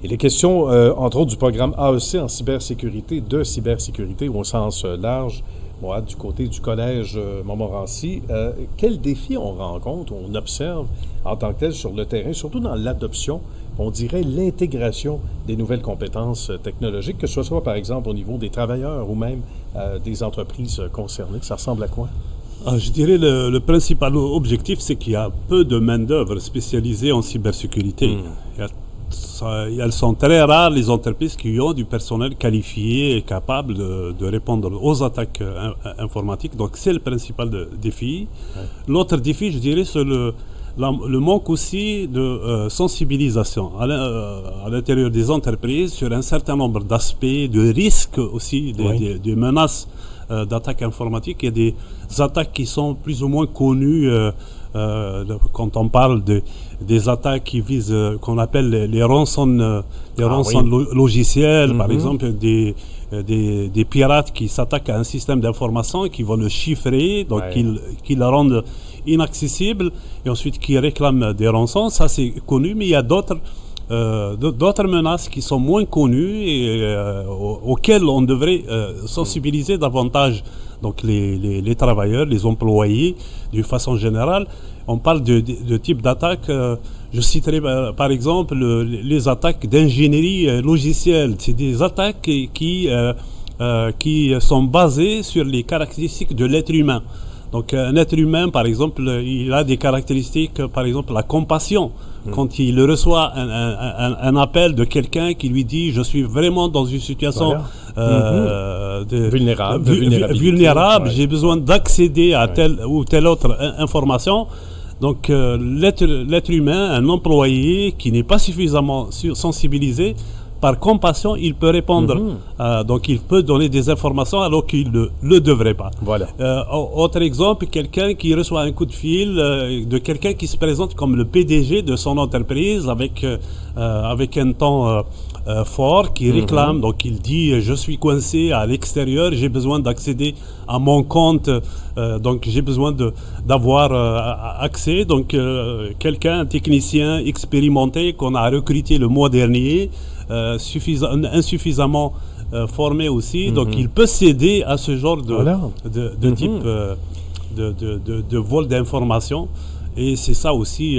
Il est question, entre autres, du programme AEC en cybersécurité, de cybersécurité au sens large, du côté du collège Montmorency. Quels défis on rencontre, on observe en tant que tel sur le terrain, surtout dans l'adoption, on dirait l'intégration des nouvelles compétences technologiques, que ce soit par exemple au niveau des travailleurs ou même des entreprises concernées. Ça ressemble à quoi? Je dirais le principal objectif, c'est qu'il y a peu de main-d'œuvre spécialisée en cybersécurité. Elles sont très rares, les entreprises qui ont du personnel qualifié et capable de répondre aux attaques informatiques. Donc, c'est le principal défi. Ouais. L'autre défi, je dirais, c'est le manque aussi de sensibilisation à l'intérieur des entreprises sur un certain nombre d'aspects, de risques aussi, des menaces d'attaques informatiques. Il y a des attaques qui sont plus ou moins connues quand on parle des attaques qui visent, qu'on appelle les rançons logiciels, par exemple des pirates qui s'attaquent à un système d'information et qui vont le chiffrer, donc qui le rendent inaccessible et ensuite qui réclament des rançons. Ça, c'est connu, mais il y a d'autres menaces qui sont moins connues et auxquelles on devrait sensibiliser davantage donc les travailleurs, les employés d'une façon générale. On parle de types d'attaques. Je citerai par exemple les attaques d'ingénierie logicielle. C'est des attaques qui sont basées sur les caractéristiques de l'être humain. Donc un être humain, par exemple, il a des caractéristiques, par exemple la compassion. Quand il reçoit un appel de quelqu'un qui lui dit « je suis vraiment dans une situation vulnérable, j'ai besoin d'accéder à telle ou telle autre information », donc l'être humain, un employé qui n'est pas suffisamment sensibilisé, par compassion, il peut répondre. Donc, il peut donner des informations alors qu'il ne le devrait pas. Voilà. Autre exemple, quelqu'un qui reçoit un coup de fil de quelqu'un qui se présente comme le PDG de son entreprise avec un ton fort, qui réclame. Donc, il dit « je suis coincé à l'extérieur, j'ai besoin d'accéder à mon compte, donc j'ai besoin d'avoir accès. » Donc, un technicien expérimenté qu'on a recruté le mois dernier, insuffisamment formé aussi, donc il peut céder à ce genre de type de vol d'informations. Et c'est ça aussi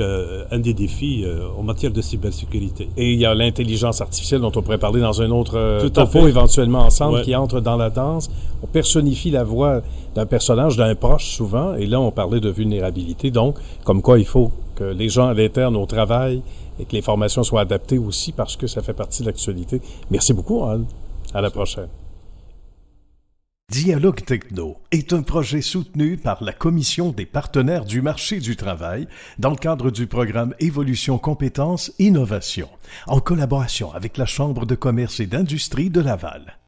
un des défis en matière de cybersécurité. Et il y a l'intelligence artificielle dont on pourrait parler dans un autre topo éventuellement ensemble, qui entre dans la danse. On personnifie la voix d'un personnage, d'un proche souvent, et là on parlait de vulnérabilité. Donc, comme quoi il faut que les gens à l'interne au travail et que les formations soient adaptées aussi parce que ça fait partie de l'actualité. Merci beaucoup, Al. À la prochaine. Dialogue Techno est un projet soutenu par la Commission des partenaires du marché du travail dans le cadre du programme Évolution Compétences Innovation, en collaboration avec la Chambre de commerce et d'industrie de Laval.